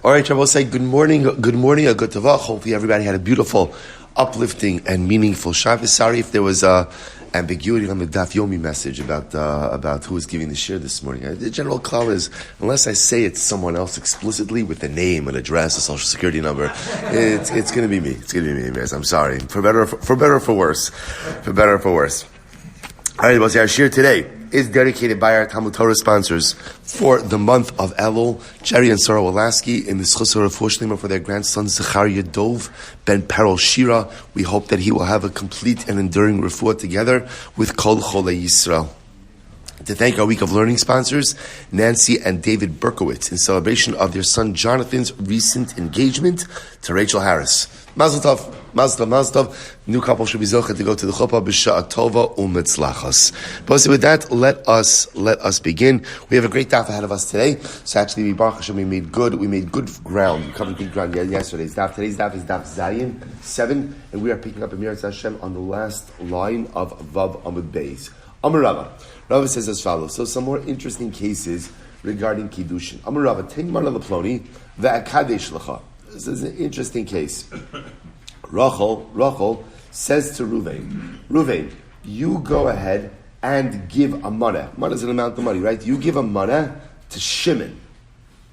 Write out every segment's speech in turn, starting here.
All right, I will say good morning, a good tavach. Hopefully everybody had a beautiful, uplifting, and meaningful Shabbos. Sorry if there was ambiguity on the Daf Yomi message about who was giving the shir this morning. The general call is, unless I say it's someone else explicitly with a name, an address, a social security number, it's going to be me. It's going to be me, guys. I'm sorry. For better or for worse. For better or for worse. All right, well, our shir today is dedicated by our TALMUD Torah sponsors for the month of Elul, Jerry and Sora Wolasky, in the refuah sheleimah for their grandson Zecharya Dov, ben Perel Shira. We hope that he will have a complete and enduring refuah together with Kol Cholei Yisrael. To thank our Week of Learning sponsors, Nancy and David Berkowitz, in celebration of their son Jonathan's recent engagement to Rachel Harris. Mazel tov, mazel tov, mazel tov. New couple should be zochet to go to the chuppah b'sha'a tova u'metzlachas. But with that, let us begin. We have a great daf ahead of us today. So actually, we made good ground. We covered good ground yesterday's daf. Today's daf is daf Zayin 7, and we are picking up Emirat Hashem on the last line of Vav Amud Beis. Amar Rava. Rava says as follows. So some more interesting cases regarding Kiddushin. Amar Rava, Tein Mana Leploni, Ve'akadesh Lecha. This is an interesting case. Rachel says to Ruvain, you go ahead and give a maneh. Maneh is an amount of money, right? You give a maneh to Shimon.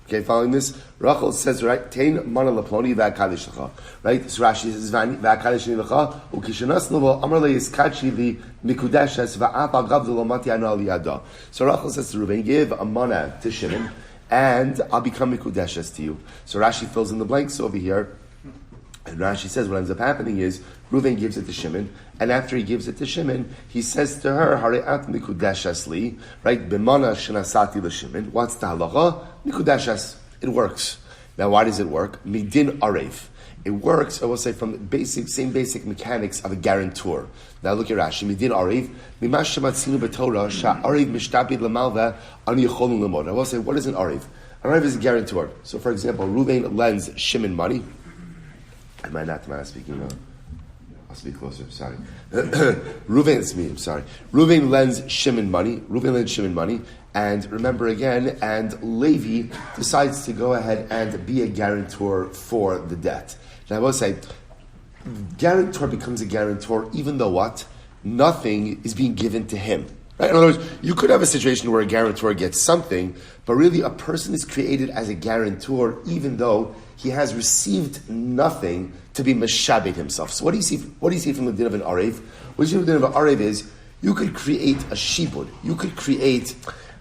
Okay, following this, Rachel says, right, Tein Mana Leploni Ve'akadesh Lecha. Right? So Rashi says, Ve'akadesh Lecha, Ukishanas Novo, Amar Le Yiskachi Li Mikudeshes Va'ap Agav Lo Mati Ana Liyada. So Rachel says to Ruvain, give a maneh to Shimon, and I'll become Mikudeshes to you. So Rashi fills in the blanks over here. And Rashi says what ends up happening is Reuven gives it to Shimon, and after he gives it to Shimon, he says to her, Hare'at mikudeshes li, right? B'mana shenasati l'Shimon. What's the halacha? Mikudeshes. It works. Now, why does it work? Midin arev. It works, I will say, from the same basic mechanics of a guarantor. Now look at Rashi. Midin arev. Mimash shematzinu b'Torah sha'arev mishtabid l'malva ani yecholun l'mod. I will say, what is an arev? An arev is a guarantor. So, for example, Reuven lends Shimon money. Am I speaking? No. I'll speak closer. Sorry. Reuven, it's me. I'm sorry. Reuven lends Shimon money. And remember again, and Levi decides to go ahead and be a guarantor for the debt. Now I will say, guarantor becomes a guarantor even though what? Nothing is being given to him. Right? In other words, you could have a situation where a guarantor gets something, but really a person is created as a guarantor even though he has received nothing to be meshabed himself. So what do you see from the din of an arev? What you see from the din of an arev is you could create a shibud. You could create,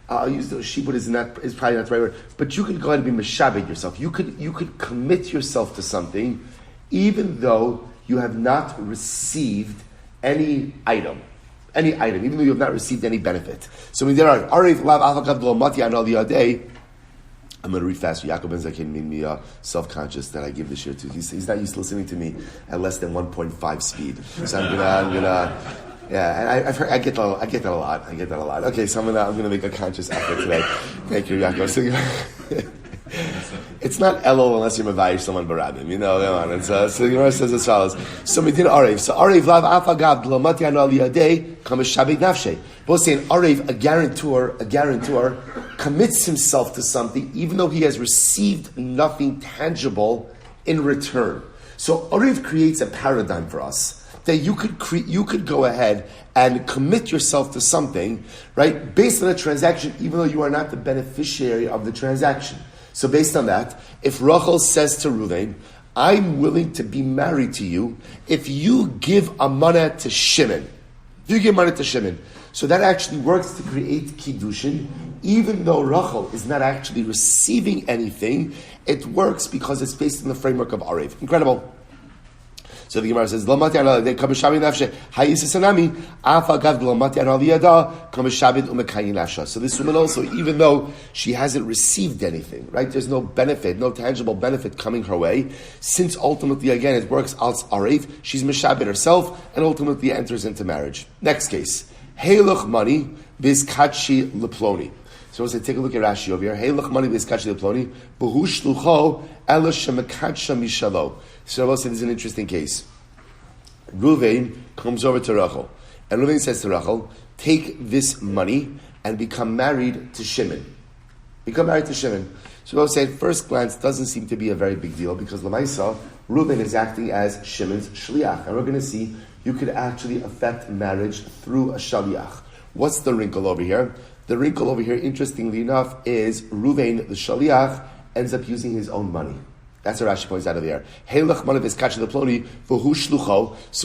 I'll use the shibud is probably not the right word, but you could go ahead and be meshabed yourself. You could commit yourself to something even though you have not received any item, even though you have not received any benefit. So when there are arev lav avakav lo mati anal yadei. I'm going to read fast. Yaakov Ben Zakin made me self-conscious that I give this year to. He's not used to listening to me at less than 1.5 speed. So I'm gonna, yeah. And I get that a lot. Okay, so I'm gonna make a conscious effort today. Thank you, Yaakov. So, it's not elul unless you're mavayish someone barabim. You know, come on. And so the Gemara says as follows. So we did arev. So arev lav afagav b'lamati anal yadei kameshabed nafshe. Both saying arev, a guarantor commits himself to something even though he has received nothing tangible in return. So arev creates a paradigm for us that you could go ahead and commit yourself to something, right, based on a transaction, even though you are not the beneficiary of the transaction. So based on that, if Rachel says to Reuven, I'm willing to be married to you if you give a maneh to Shimon. So that actually works to create Kiddushin, even though Rachel is not actually receiving anything. It works because it's based on the framework of Arev. Incredible. So the Gemara says, so this woman also, even though she hasn't received anything, right? There's no benefit, no tangible benefit coming her way, since ultimately, again, it works als arev, she's meshabed herself, and ultimately enters into marriage. Next case. Heiluch money, bizkachi leploni. So let's take a look at Rashi over here. Heiluch money, bizkachi leploni, buhu shlucho, ela shemekacha mishalo. So I'll say this is an interesting case. Reuven comes over to Rachel, and Reuven says to Rachel, take this money and become married to Shimon. So we'll say at first glance doesn't seem to be a very big deal because Lamaisa, Reuven is acting as Shimon's shliach. And we're going to see you could actually affect marriage through a shaliach. What's the wrinkle over here? The wrinkle over here, interestingly enough, is Reuven, the shaliach, ends up using his own money. That's what Rashi points out over there. So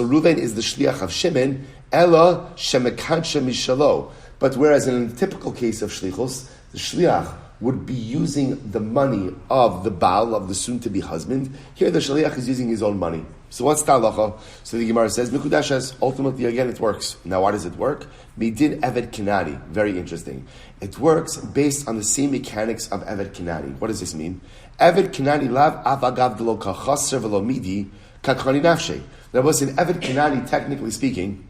Reuven is the shliach of Shimon, Ella shemekadsha mishalo. But whereas in a typical case of shlichus, the shliach would be using the money of the Baal, of the soon-to-be husband. Here the shaliach is using his own money. So what's the halacha? So the Gemara says, Mikudashas, ultimately again it works. Now why does it work? Midin Eved Kinani. Very interesting. It works based on the same mechanics of Eved Kinani. What does this mean? Eved Kinani lav avagav v'lo kachaser v'lo midi kakani nafshe. Now listen, Eved Kinani, technically speaking,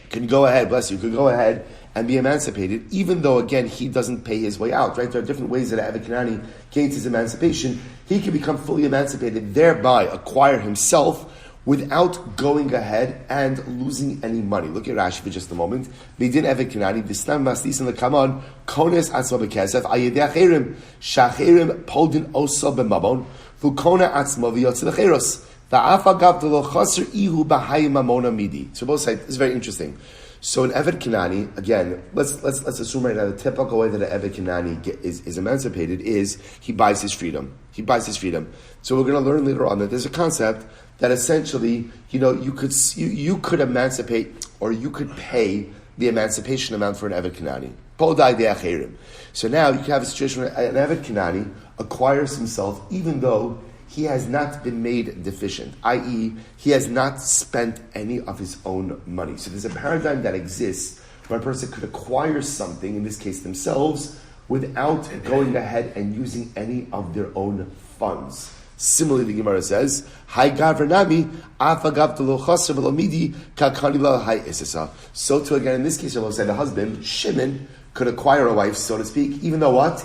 can go ahead, bless you, could go ahead and be emancipated, even though, again, he doesn't pay his way out, right? There are different ways that Eved Kinani gains his emancipation. He can become fully emancipated, thereby acquire himself without going ahead and losing any money. Look at Rashi for just a moment. Midin Eved Kinani, Vistam Mastis and the Kaman, Kones Atzma Bekesef, Ayedeh Acherim, Shacherim Poldin Osa B'mabon, Vukona Atzma V'yotze Lecheros, Va'afagav D'lo Chaser Ihu B'hayim Mamona Midi. So both sides, this is very interesting. So in Eved Kinani, again, let's assume right now the typical way that an Eved Kinani is emancipated is he buys his freedom. He buys his freedom. So we're going to learn later on that there's a concept that essentially, you could emancipate or you could pay the emancipation amount for an Eved Kinani. So now you can have a situation where an Eved Kinani acquires himself even though he has not been made deficient, i.e., he has not spent any of his own money. So there's a paradigm that exists where a person could acquire something, in this case themselves, without going ahead and using any of their own funds. Similarly, the Gemara says, "Hai gavranami afagav telo chaser v'lo midi kakanila hai isisa." So too again in this case, I will say the husband Shimon could acquire a wife, so to speak, even though what?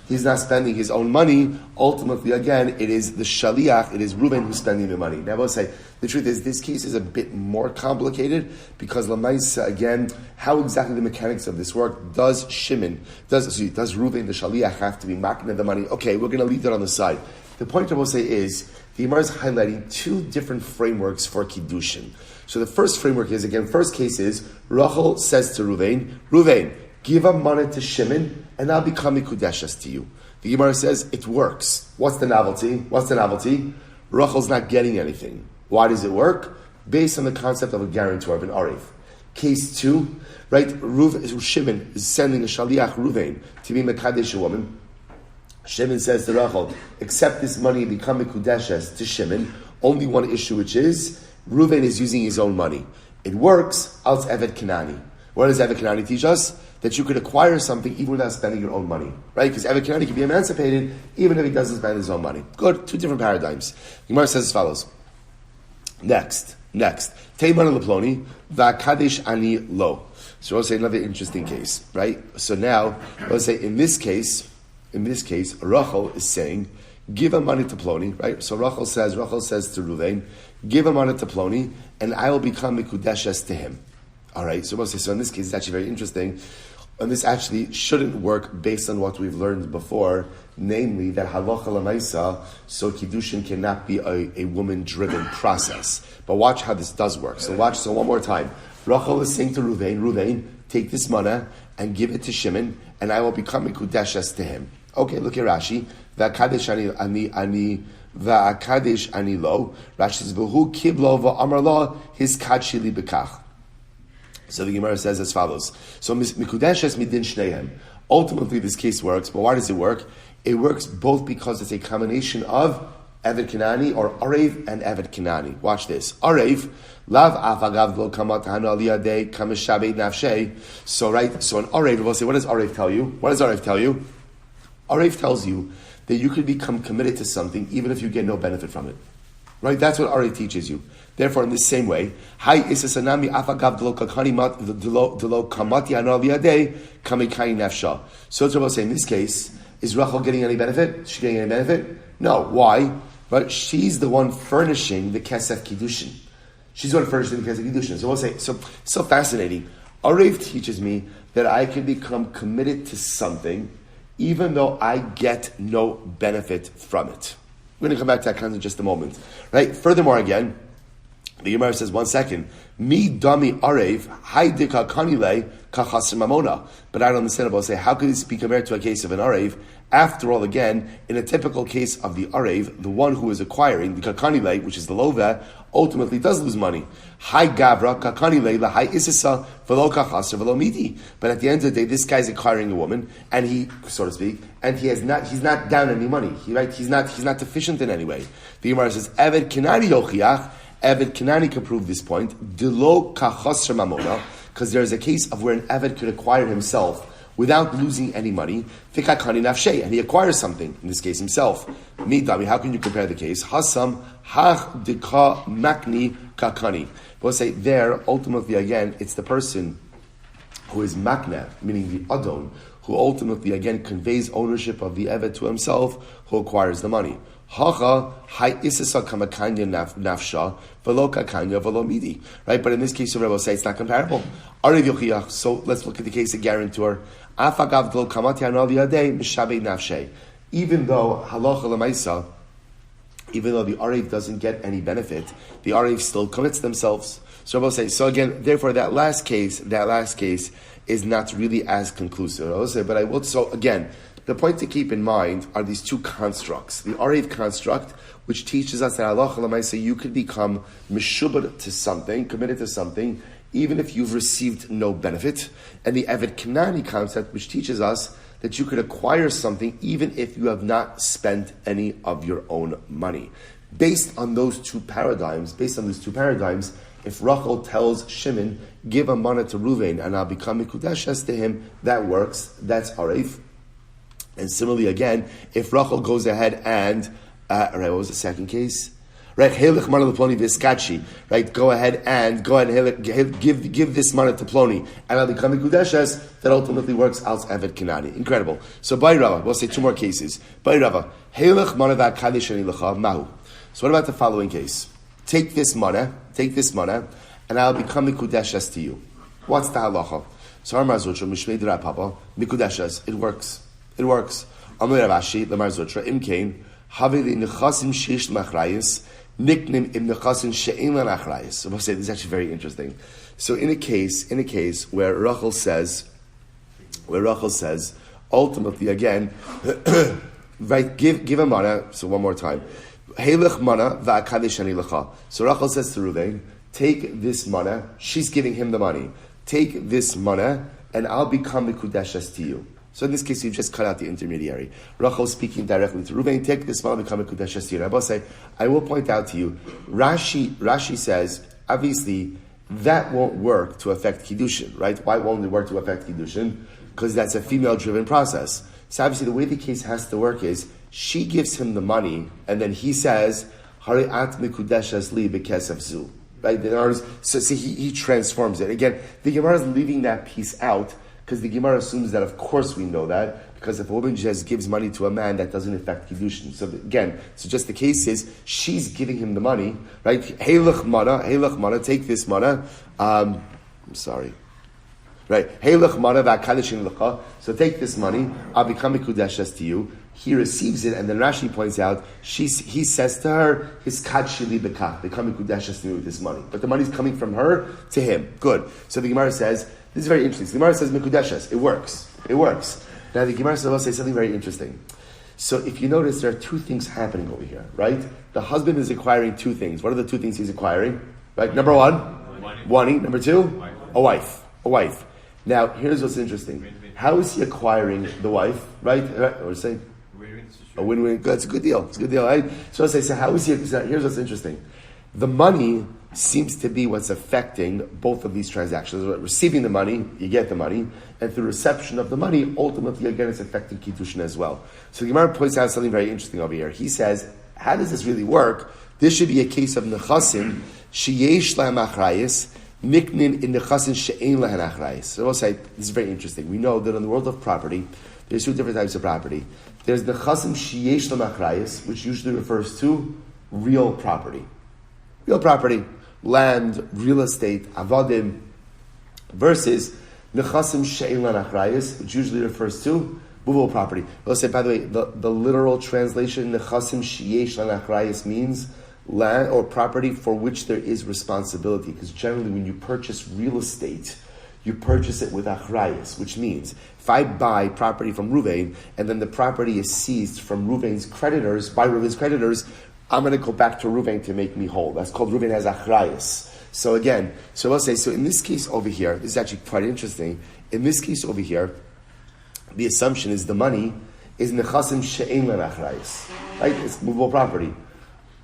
He's not spending his own money. Ultimately, again, it is the shaliach, it is Reuven who's spending the money. Now, I will say, the truth is, this case is a bit more complicated because Lamaisa, again, how exactly the mechanics of this work? Does Reuven, the shaliach, have to be making the money? Okay, we're going to leave that on the side. The point I will say is, the Gemara is highlighting two different frameworks for Kiddushin. So the first framework is, again, first case is, Rachel says to Reuven, give a money to Shimon, and I'll become Mikudeshes to you. The Gemara says it works. What's the novelty? Rachel's not getting anything. Why does it work? Based on the concept of a guarantor, of an arev. Case 2, right? Shimon is sending a shaliach Reuven to be Mekadesh a woman. Shimon says to Rachel, accept this money and become Mikudeshes to Shimon. Only one issue, which is Reuven is using his own money. It works, als Eved Kinani. What does Eved Kinani teach us? That you could acquire something even without spending your own money. Right? Because Eved Kinani can be emancipated even if he doesn't spend his own money. Good. Two different paradigms. Gemara says as follows. Next. Teiman leploni, va'kadesh ani lo. So we'll say another interesting case. Right? So now, let's say in this case, Rachel is saying, give a money to Ploni. Right? So Rachel says to Reuven, give a money to Ploni, and I will become Mikudeshes to him. All right, so in this case, it's actually very interesting. And this actually shouldn't work based on what we've learned before, namely that halacha l'maisa, so Kiddushin cannot be a woman-driven process. But watch how this does work. So one more time. Rachel is saying to Reuven, take this mana and give it to Shimon, and I will become Mikudeshes to him. Okay, look at Rashi. V'akadesh ani lo. Rashi says, v'hu kiblo v'amar lo, his kadshili bekach. So the Gemara says as follows. So Mikudeshes midin shnehem. Ultimately, this case works, but why does it work? It works both because it's a combination of Eved Kinani or Arev and Eved Kinani. Watch this. Arev, lav afagav lo kamat hanu aliyadei kameshabei nafshei. So an Arev, we'll say, what does Arev tell you? Arev tells you that you could become committed to something even if you get no benefit from it. Right? That's what Arev teaches you. Therefore, in the same way, Hai isasanami afagav delo kamati hanu aliyadei kamekai nafsha. So it's about saying, in this case, is Rachel getting any benefit? Is she getting any benefit? No. Why? But she's the one furnishing the Kesef Kiddushin. She's the one furnishing the Kesef Kiddushin. So we'll say, so fascinating. Arev teaches me that I can become committed to something even though I get no benefit from it. We're going to come back to that concept in just a moment. Right? Furthermore, again, the Gemara says, 1 second, mi dami arev, haidika kanile kachasr mamona. But I don't understand about say, how could this be compared to a case of an arev? After all, again, in a typical case of the arev, the one who is acquiring, the kakanile, which is the lova, ultimately does lose money. Hai gavra kakanile lahai isisa velo kachasr velo midi. But at the end of the day, this guy's acquiring a woman, and he, so to speak, and he's not down any money. He's not deficient in any way. The Gemara says, Eved kinani yochiach. Eved Kanani can prove this point. Dilo kachasr mamona, because there is a case of where an Eved could acquire himself without losing any money. Fikakani nafshe, and he acquires something. In this case, himself. Midami. How can you compare the case? Hasam hach dika makni kakani. We'll say there. Ultimately, again, it's the person who is makna, meaning the adon, who ultimately again conveys ownership of the Eved to himself, who acquires the money. Hacha hai isisa kamakanya nafsha velo kakanya velo midi. Right, but in this case, the Rebbe will say it's not comparable. Arev yochiach. So let's look at the case of guarantor. Afagav dlo kamati anal yadei mishabei nafshe. Even though halacha lemaisa, even though the arev doesn't get any benefit, the arev still commits themselves. So Rebbe will say. So again, therefore, that last case is not really as conclusive. I will say, but I will. So again. The point to keep in mind are these two constructs. The Arev construct, which teaches us that halacha l'maaseh you could become meshubad to something, committed to something, even if you've received no benefit. And the Eved Kanani concept, which teaches us that you could acquire something even if you have not spent any of your own money. Based on those two paradigms, if Rachel tells Shimon, give a mana to Ruvain and I'll become mikudeshes to him, that works. That's Arev. And similarly, again, if Rachel goes ahead and, what was the second case? Right, Helich mana leploni v'skachi. Right, go ahead and give this mana to Ploni, and I'll become mikudeshes. That ultimately works out Eved Kanani. Incredible. So by Rava, we'll say two more cases. By Rava, Helich mana v'akadish ani lecha mahu. So what about the following case? Take this mana, and I'll become mikudeshes to you. What's the halacha? So Amar Zutra mishmei d'Rab Papa mikudeshes. It works. Amar Ravashi, Lamar Zutra, Imkain, Havili Nechasim Sheish Machrayis, Niknim Im Nechasim She'in Machrayis. So we'll say this is actually very interesting. So in a case where Rachel says, ultimately again, right, give a mana. So one more time, Heilech mana va'akadish ani lecha. So Rachel says to Reuven, take this mana. She's giving him the money. Take this mana, and I'll become mikudeshes to you. So in this case, you've just cut out the intermediary. Rachel speaking directly to Reuven, take this mana, become mikudeshes to you. Rabbi say, I will point out to you, Rashi says, obviously, that won't work to affect Kiddushin, right? Why won't it work to affect Kiddushin? Because that's a female-driven process. So obviously, the way the case has to work is, she gives him the money, and then he says, Hari at mikudeshes li b'kesef zu. Right? So see, he transforms it. Again, the Gemara is leaving that piece out, because the Gemara assumes that, of course, we know that, because if a woman just gives money to a man, that doesn't affect Kiddushin. So again, just the case is, she's giving him the money, right? Heilech mana, take this mana. I'm sorry. Right? Heilech mana v'akadishin lecha. So take this money, I'll become mikudeshes to you. He receives it, and then Rashi points out, he says to her, his kad shili bekah, become mikudeshes to me with this money. But the money's coming from her to him. Good. So the Gemara says, this is very interesting. The Gemara says mikudeshes. It works. Now the Gemara says, I'll say something very interesting. So if you notice, there are two things happening over here, right? The husband is acquiring two things. What are the two things he's acquiring? Right? Number one, money. Number two, a wife. Now, here's what's interesting. How is he acquiring the wife? Right? Or saying a win-win. That's a good deal. Right? So how is he? Here's what's interesting. The money seems to be what's affecting both of these transactions. Receiving the money, you get the money, and through reception of the money, ultimately, again, it's affecting Kiddushin as well. So the Gemara points out something very interesting over here. He says, how does this really work? This should be a case of nechasim, sheyesh lahem achrayis, niknin in nechasim she'ein lahem achrayis. So we'll say, this is very interesting. We know that in the world of property, there's two different types of property. There's nechasim sheyesh lahem achrayis, which usually refers to real property. Land, real estate, avadim, versus nechasim she'ein lahem achrayis, which usually refers to movable property. We'll say, by the way, the literal translation, nechasim sheyesh lanachrayis, means land or property for which there is responsibility. Because generally when you purchase real estate, you purchase it with achrayis, which means if I buy property from Ruvain and then the property is seized from Ruvain's creditors, by Ruvain's creditors, I'm going to go back to Ruvain to make me whole. That's called Ruvain has achrayis. So again, so we'll say, so in this case over here, this is actually quite interesting. In this case over here, the assumption is the money is nechasim she'ein len achrayis. Right? It's movable property.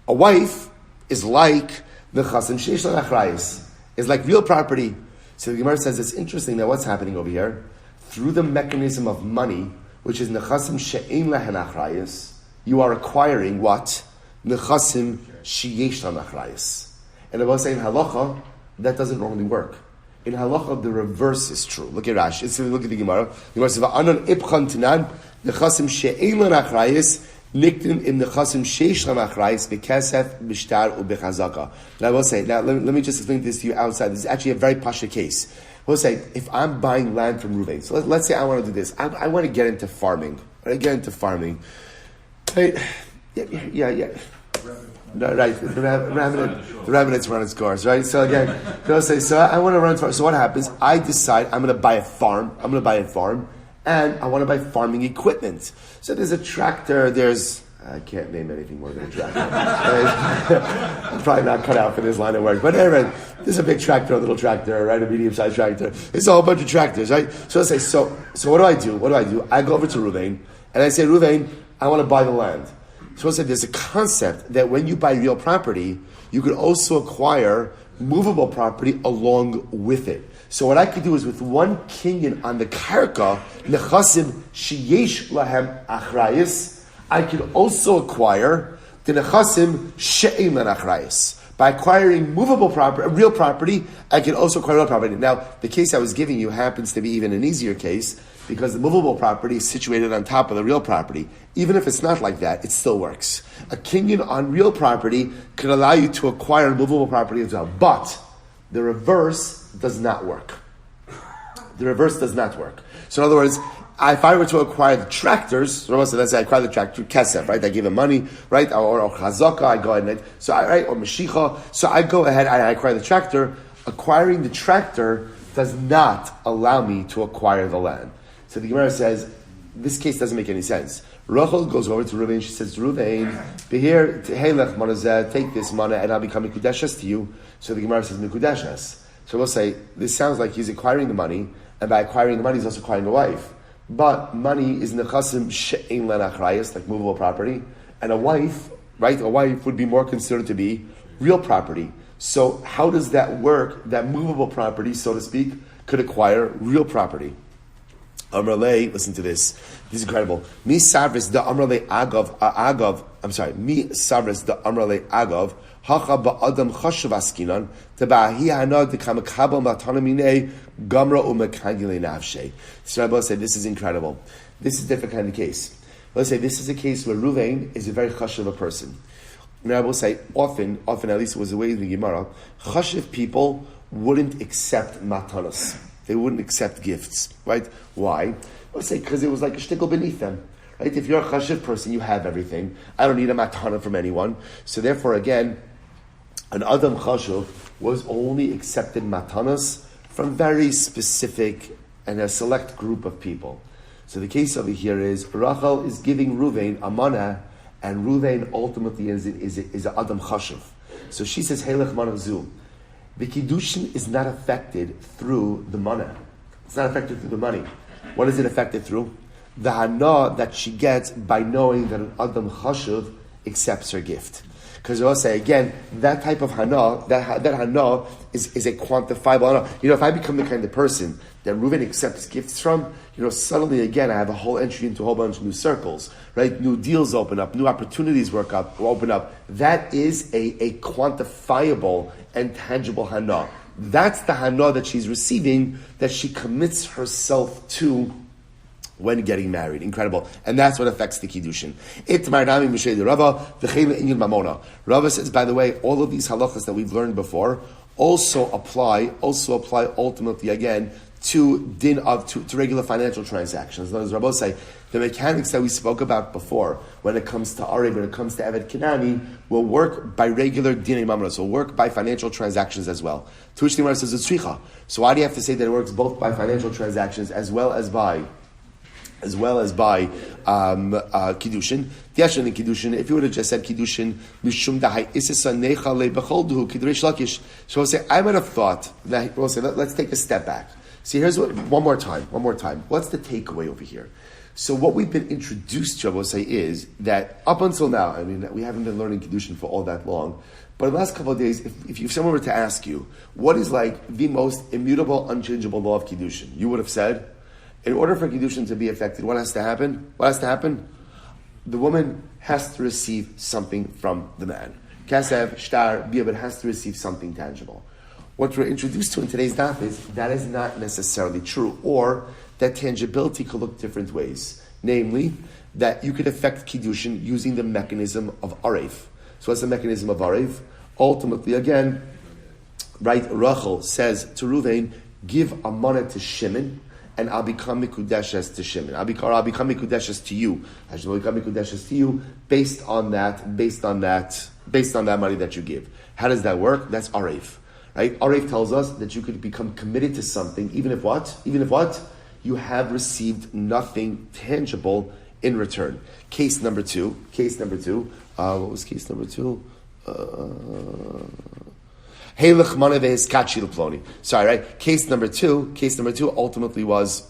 A wife is like nechasim she'ein len achrayis. It's like real property. So the Gemara says it's interesting that what's happening over here, through the mechanism of money, which is nechasim she'ein len achrayis, you are acquiring what? Nechasim she'yesh len achrayis. And I was saying halacha, that doesn't normally work. In halacha, the reverse is true. Look at Rashi. Look at the Gemara. The Gemara says, "Va'anon ipchan tanan nechasim she'ein len achrayis niktim im nechasim sheish len achrayis bekesef b'shtar u'bechazaka." And I will say, now let me just explain this to you outside. This is actually a very pasha case. I will say, if I'm buying land from Ruvain, so let's say I want to do this. I want to get into farming. Right? Right? Yeah. No, right. The rabbinets run its cars, right? So again, they'll say, so I want to run farm. So what happens? I decide I'm going to buy a farm. and I want to buy farming equipment. So there's a tractor, I can't name anything more than a tractor. I'm probably not cut out for this line of work. But anyway, there's a big tractor, a little tractor, right? A medium-sized tractor. It's a whole bunch of tractors, right? So I say, so what do I do? I go over to Ruvain, and I say, Ruvain, I want to buy the land. So I said there's a concept that when you buy real property, you could also acquire movable property along with it. So what I could do is with one kinyan on the karka, nechasim sheyesh lahem achrayis, I could also acquire the nechasim she'ein len achrayis. By acquiring movable property, real property, I can also acquire real property. Now, the case I was giving you happens to be even an easier case because the movable property is situated on top of the real property. Even if it's not like that, it still works. A kinyan on real property can allow you to acquire movable property as well. But the reverse does not work. So in other words, if I were to acquire the tractors, let's say I acquire the tractor, kesef, right? I give him money, right? Or chazaka, I go ahead and or mashicha. So I go ahead, I acquire the tractor. Acquiring the tractor does not allow me to acquire the land. So the Gemara says, this case doesn't make any sense. Rachel goes over to Ruvain, she says, Ruvain, behir, heilech manazeh, take this mana and I'll become mikudeshes to you. So the Gemara says, mikudeshes. So we'll say, this sounds like he's acquiring the money, and by acquiring the money, he's also acquiring a wife. But money is nechasim she'ein len achrayis, like movable property, and a wife, right? A wife would be more considered to be real property. So how does that work? That movable property, so to speak, could acquire real property. Amrale, listen to this. This is incredible. Mi savris da amrale agav. Mi savris da amrale agav. Hacha ba'adam chashav askinan tebahi hanad dekamekabel matanamine gamra umekagile nafshe. So Rabbi said, this is incredible. This is a different kind of case. Let's say this is a case where Ruvain is a very chashav a person. Now I will say, often at least it was the way in the Gemara, chashav people wouldn't accept matanos. They wouldn't accept gifts, right? Why? Let's say because it was like a shtickle beneath them, right? If you're a chashiv person, you have everything. I don't need a matana from anyone. So therefore, again, an adam chashiv was only accepted matanas from very specific and a select group of people. So the case over here is Rachel is giving Ruvain a mana, and Ruvain ultimately is an adam chashiv. So she says, Heilech manazu. The Kiddushin is not affected through the money. It's not affected through the money. What is it affected through? The hana that she gets by knowing that an Adam Chashuv accepts her gift. Because I'll say again, that type of hana, that hana is a quantifiable hana. If I become the kind of person that Reuven accepts gifts from, suddenly again I have a whole entry into a whole bunch of new circles, right? New deals open up, new opportunities open up. That is a quantifiable and tangible hana. That's the hana that she's receiving, that she commits herself to when getting married. Incredible. And that's what affects the Kiddushin. Rava says, by the way, all of these halachas that we've learned before also apply ultimately again to regular financial transactions. As Rabbi say, the mechanics that we spoke about before, when it comes to Arev, when it comes to Evet Kinani, will work by regular dinei mamras, will work by financial transactions as well. To which the Gemara says it's tzricha. So why do you have to say that it works both by financial transactions as well as by Kiddushin? Tiashin in Kiddushin, if you would have just said Kiddushin, Mishum Dahai Isisa Necha Le Becholduhu Kidresh Lakish. So we'll say, I might have thought that, we'll say, let's take a step back. See, here's one more time. What's the takeaway over here? So what we've been introduced to, I will say, is that up until now, I mean, we haven't been learning Kiddushin for all that long, but in the last couple of days, if someone were to ask you, what is like the most immutable, unchangeable law of Kiddushin? You would have said, in order for Kiddushin to be effective, what has to happen? The woman has to receive something from the man. Kasev, shtar, biyabit has to receive something tangible. What we're introduced to in today's daf is that is not necessarily true, or that tangibility could look different ways. Namely, that you could affect Kiddushin using the mechanism of Arev. So what's the mechanism of Arev? Ultimately, again, right, Rachel says to Ruvain, give a money to Shimon, and I'll become Mikudeshes to Shimon. I'll become Mikudeshes to you. I shall become Mikudeshes to you based on that money that you give. How does that work? That's Arev. Right? Arev tells us that you could become committed to something, even if what? You have received nothing tangible in return. Case number two. What was case number two? Sorry, right? Case number two ultimately was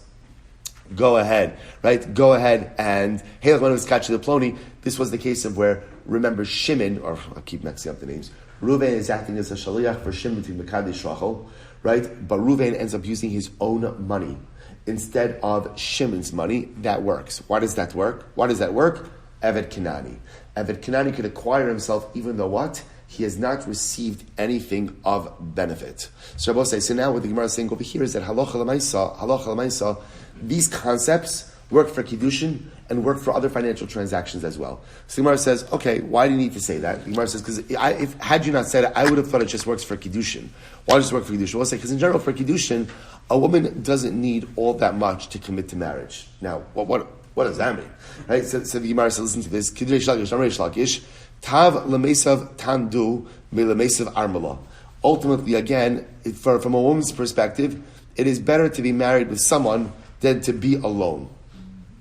go ahead and this was the case of where, remember, Shimon, or I'll keep mixing up the names, Ruvain is acting as a shaliach for Shimon to Mekadesh Rachel, right? But Ruvain ends up using his own money instead of Shimon's money. That works. Why does that work? Evet Kinani. Evet Kinani could acquire himself even though what? He has not received anything of benefit. So Rabbi says, so now what the Gemara is saying over here is that halacha l'maisa, these concepts work for Kiddushin and work for other financial transactions as well. So the Gemara says, okay, why do you need to say that? The Gemara says, because had you not said it, I would have thought it just works for Kiddushin. Why does it work for Kiddushin? We'll say, because in general for Kiddushin, a woman doesn't need all that much to commit to marriage. Now, what does that mean? Right? So the Gemara says, listen to this, Kidresh Lakish, Tav lemesav tandu me lemesav armala. Ultimately, again, from a woman's perspective, it is better to be married with someone than to be alone.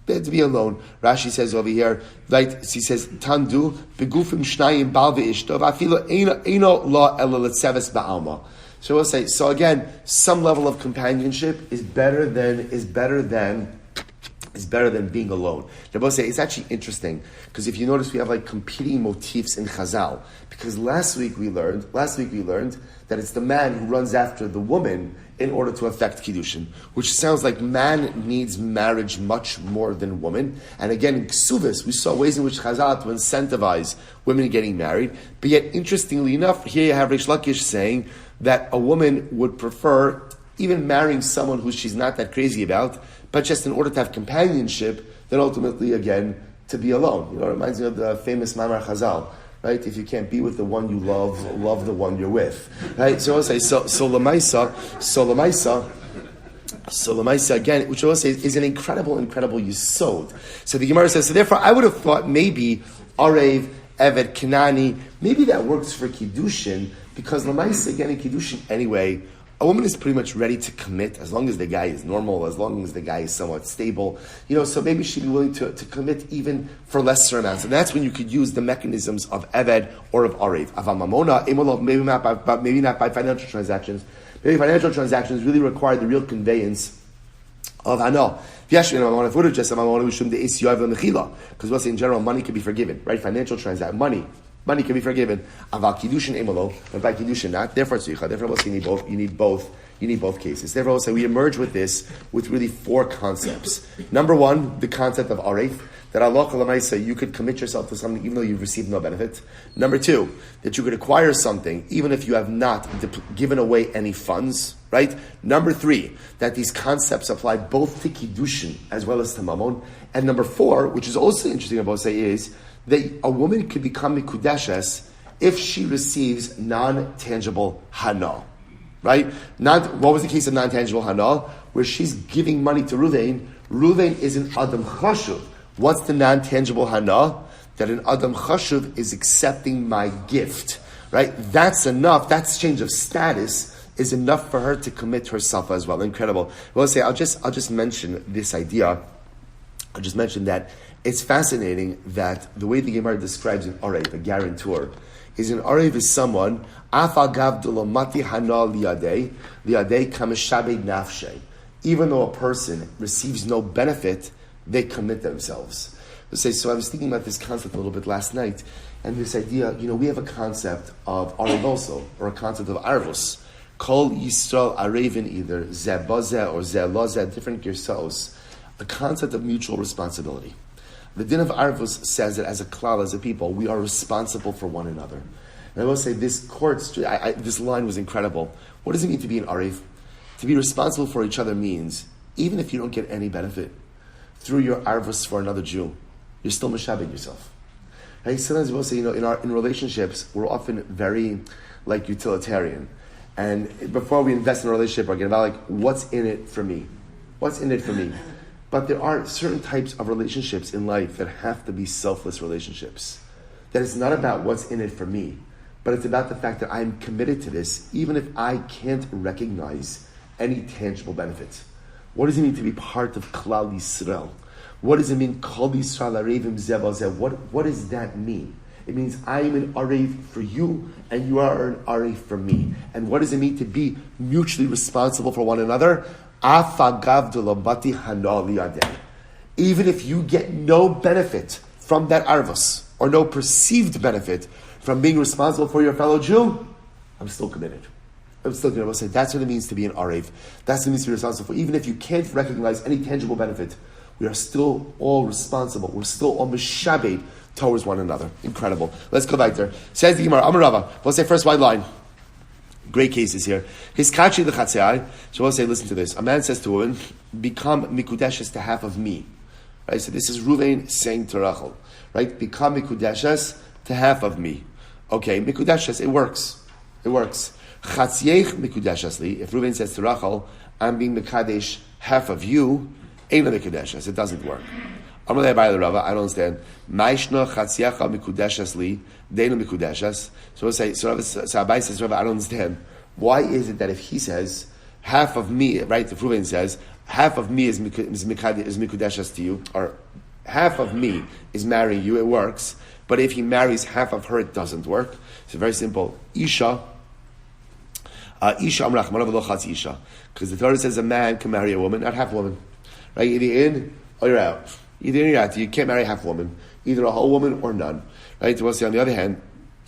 Rashi says over here, right? He says, "Tandu begufim shnayim bal ve'ishtov afilo eino la ela letzeves ba'alma." So we'll say, so again, some level of companionship is better than being alone. Rabbi say it's actually interesting because if you notice, we have like competing motifs in Chazal. Because last week we learned that it's the man who runs after the woman in order to affect Kiddushin, which sounds like man needs marriage much more than woman. And again, in Ksuvis, we saw ways in which Chazal to incentivize women getting married. But yet, interestingly enough, here you have Reish Lakish saying that a woman would prefer even marrying someone who she's not that crazy about, but just in order to have companionship, then ultimately, again, to be alone. You know, it reminds me of the famous Mamar Chazal, right? If you can't be with the one you love the one you're with, right? So I'll say, so Lamaisa again, which I will say is an incredible yisod. So the Gemara says, so therefore I would have thought maybe Arev, Evet, Kinani, maybe that works for Kiddushin, because Lamaisa, again, in Kiddushin anyway, a woman is pretty much ready to commit as long as the guy is normal, as long as the guy is somewhat stable. You know, so maybe she'd be willing to commit even for lesser amounts. And that's when you could use the mechanisms of Eved or of Arev. Avamamona, maybe not by financial transactions. Maybe financial transactions really require the real conveyance of Hano. Because we'll say in general, money can be forgiven, right? Financial transaction, money can be forgiven. Aval Kiddushin emolo, but by Kiddushin not. Therefore, you need both cases. Therefore, we'll say we emerge with this with really four concepts. Number one, the concept of Aref, that Allah Kalamaisa, you could commit yourself to something even though you've received no benefit. Number two, that you could acquire something even if you have not given away any funds, right? Number three, that these concepts apply both to Kiddushin as well as to Mammon. And number four, which is also interesting about say is that a woman could become Mikudeshes if she receives non-tangible Hana. right? What was the case of non-tangible hana? Where she's giving money to Ruvain. Ruvain is an adam chashuv. What's the non-tangible hana? That an adam chashuv is accepting my gift, right? That's enough. That's change of status is enough for her to commit herself as well. Incredible. Well, I'll just mention this idea. I'll just mention that it's fascinating that the way the Gemara describes an arev, a guarantor, is an arev is someone afagav dolomati hana liadei kameshabed nafshe. Even though a person receives no benefit, they commit themselves. So I was thinking about this concept a little bit last night, and this idea, we have a concept of arev also, or a concept of arvus. Kol Yisrael arevin, either zeh bazeh or zeh lozeh, different girsaos. The concept of mutual responsibility. The din of arvus says that as a klal, as a people, we are responsible for one another. And I will say this this line was incredible. What does it mean to be an arev? To be responsible for each other means, even if you don't get any benefit through your arvus for another Jew, you're still mishabed yourself. Right? Sometimes we'll say, in relationships, we're often very utilitarian. And before we invest in a relationship, we're getting about what's in it for me? What's in it for me? But there are certain types of relationships in life that have to be selfless relationships. That it's not about what's in it for me, but it's about the fact that I'm committed to this, even if I can't recognize any tangible benefit. What does it mean to be part of Klal Yisrael? What does it mean, Kol Yisrael Arevim Zeh Bazeh? What does that mean? It means I'm an arev for you, and you are an arev for me. And what does it mean to be mutually responsible for one another? Afagav delabati hana liyadeh. Even if you get no benefit from that arvus, or no perceived benefit from being responsible for your fellow Jew, I'm still committed. I'm still going to say that's what it means to be an arev. That's what it means to be responsible for. Even if you can't recognize any tangible benefit, we are still all responsible. We're still all mishabed towards one another. Incredible. Let's go back there. Says the Gemara, Amar Rava. We'll say first white line. Great cases here. His kachi l'chatzeai. So we'll say, listen to this. A man says to a woman, become mikudeshes to half of me. Right? So this is Ruvain saying to Rachel. Right? Become mikudeshes to half of me. Okay, mikudeshes, it works. It works. Chatziech mikudeshes li. If Ruvain says to Rachel, I'm being mikadesh half of you, ain't a mikudeshes. It doesn't work. I don't understand. Maishna chatziecha mikudeshes li, deinu mikudeshes. So we'll say, so Abai says, Rabbi, I don't understand. Why is it that if he says, half of me, right, if Reuven says, half of me is mikudeshes to you, or half of me is marrying you, it works. But if he marries half of her, it doesn't work. So very simple. Isha amrach, manav lo chatz isha. Because the Torah says a man can marry a woman, not half a woman. Right? Either in or you're out. Either in or out. You can't marry half a woman. Either a whole woman or none. Right? We'll say on the other hand,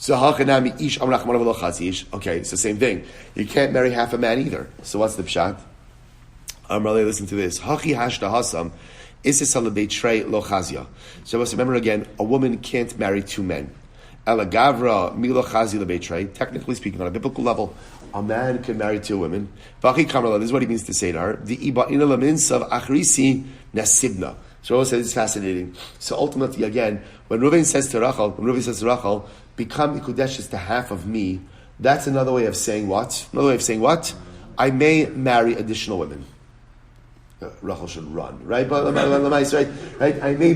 okay, it's the same thing. You can't marry half a man either. So what's the pshat? Listen to this. So remember again, a woman can't marry two men. Technically speaking, on a biblical level, a man can marry two women. This is what he means to say to her. So Reuven says it's fascinating. So ultimately, again, when Reuven says to Rachel, become mikudeshes to half of me, that's another way of saying what? I may marry additional women. Rachel should run, right? But right? I may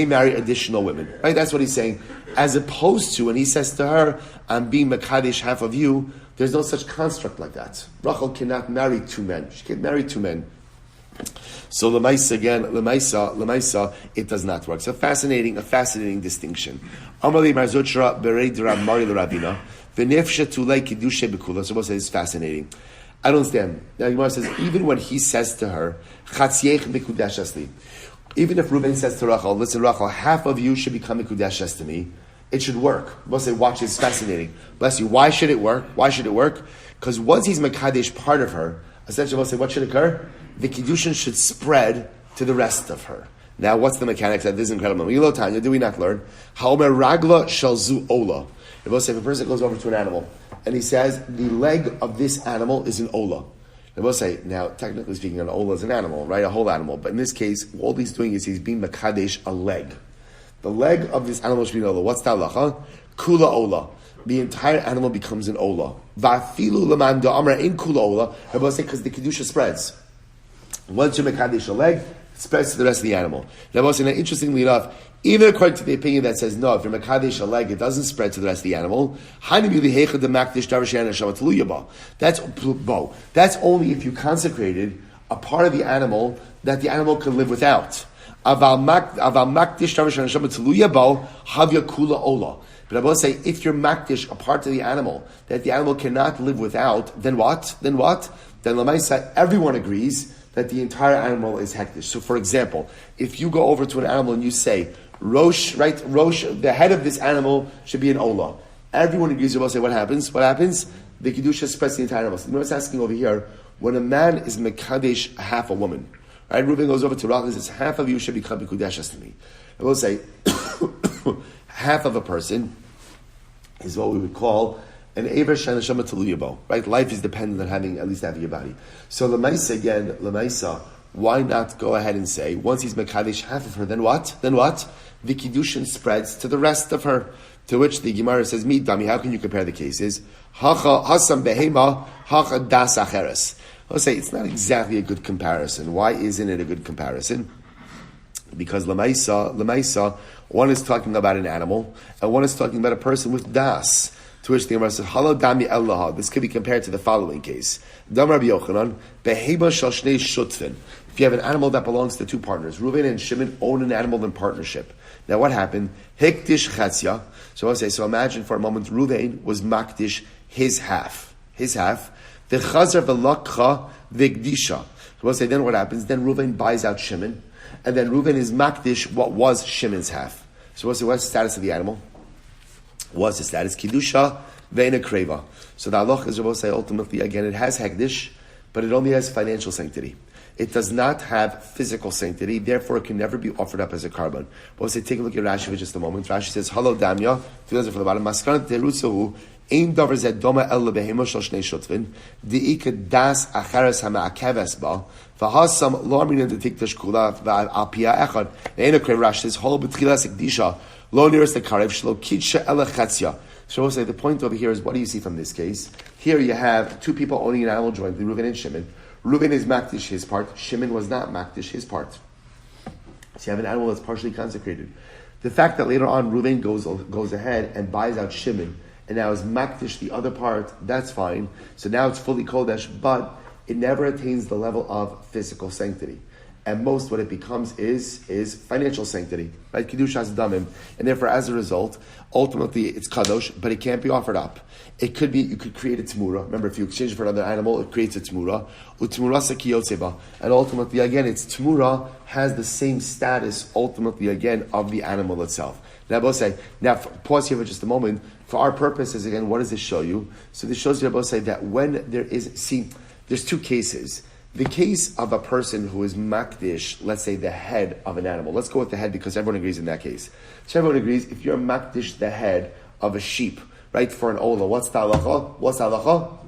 marry additional women, right? That's what he's saying. As opposed to when he says to her, I'm being mekadesh half of you, there's no such construct like that. Rachel cannot marry two men. She can't marry two men. So Lemaisa, it does not work. So a fascinating distinction. So we'll say it's fascinating. I don't understand. Now Gemara says, even when he says to her, even if Reuven says to Rachel, listen Rachel, half of you should become mikudeshes to me, it should work. We'll say, watch, it's fascinating. Bless you. Why should it work? Because once he's mekadesh part of her, essentially we'll say, what should occur? The Kiddushin should spread to the rest of her. Now, what's the mechanics? This is incredible. Do we not learn? Haomer ragla shalzu ola. If a person goes over to an animal and he says, the leg of this animal is an ola. And we'll say, now, technically speaking, an ola is an animal, right? A whole animal. But in this case, all he's doing is he's being mekadesh a leg. The leg of this animal should be an ola. What's the halacha? Kula ola. the entire animal becomes an ola. Va'afilu leman da'amra in kula ola. I will say because the kedusha spreads. Once you mekadesh a leg, it spreads to the rest of the animal. Now, interestingly enough, even according to the opinion that says no, if you're mekadesh a leg, it doesn't spread to the rest of the animal. That's only if you consecrated a part of the animal that the animal can live without. But I will say, if you're makdish a part of the animal that the animal cannot live without, then what? Then Lamaisa, everyone agrees that the entire animal is hektish. So, for example, if you go over to an animal and you say, Rosh, the head of this animal should be an ola. Everyone agrees. You will say, what happens? The kedusha spreads the entire animal. So, what's asking over here, when a man is mekadesh half a woman, right? Reuben goes over to Rachel and says, half of you should become mekudeshes to me. I will say, half of a person is what we would call an Ever Shana Shama Teluyabo, right? Life is dependent on having, at least having your body. So Lamaisa, why not go ahead and say, once he's Mekadesh half of her, then what? The Kiddushin spreads to the rest of her. To which the Gemara says, Mi Dami, how can you compare the cases? Hacha Hasam Behema, Hacha Das Acheres. I'll say, it's not exactly a good comparison. Why isn't it a good comparison? Because Lamaisa, one is talking about an animal, and one is talking about a person with das. To which the Gemara says, Halo dami ellaha. This could be compared to the following case. Dam Rabbi Yochanan, beheba shal shnei shutvin. If you have an animal that belongs to two partners, Reuven and Shimon own an animal in partnership. Now what happened? Hektish chatzia. So I'll say, so imagine for a moment, Reuven was makdish his half. The chazar v'lakcha v'gdisha. So I'll say, then what happens? Then Reuven buys out Shimon, and then Reuven is makdish what was Shimon's half. So we'll say, what's the status of the animal? What's the status? Kiddusha ve'ena kreva. So the halach is, we'll say, ultimately, again, it has hekdish, but it only has financial sanctity. It does not have physical sanctity, therefore it can never be offered up as a carbon. But we'll say, take a look at Rashi for just a moment. Rashi says, Halo damya, from the bottom, Maskanat terusahu, ein davar zed doma el lebehema shal shnei shotvin, di'ika das achares hama'akeves ba, v'hasam lo amrin detiktash kula, v'alpia echad, ve'ena kreva. Rashi says, Halo b'tchilas ekdisha, lo niras the karev, shlo kidsha ela chatzia. So we'll say, the point over here is, what do you see from this case? Here you have two people owning an animal jointly, Reuven and Shimon. Reuven is makdish his part. Shimon was not makdish his part. So you have an animal that's partially consecrated. The fact that later on Reuven goes ahead and buys out Shimon and now is makdish the other part, that's fine. So now it's fully kodesh, but it never attains the level of physical sanctity. And most what it becomes is financial sanctity, right? Kiddusha's damim, and therefore as a result, ultimately it's kadosh, but it can't be offered up. It could be, you could create a tmura. Remember, if you exchange it for another animal, it creates a tmura. And ultimately, again, its tmura has the same status, ultimately, again, of the animal itself. Now, pause here for just a moment. For our purposes, again, what does this show you? So this shows you, that when there is, there's two cases. The case of a person who is makdish, let's say the head of an animal. Let's go with the head because everyone agrees in that case. So everyone agrees, if you're makdish the head of a sheep, right, for an ola, what's the halacha?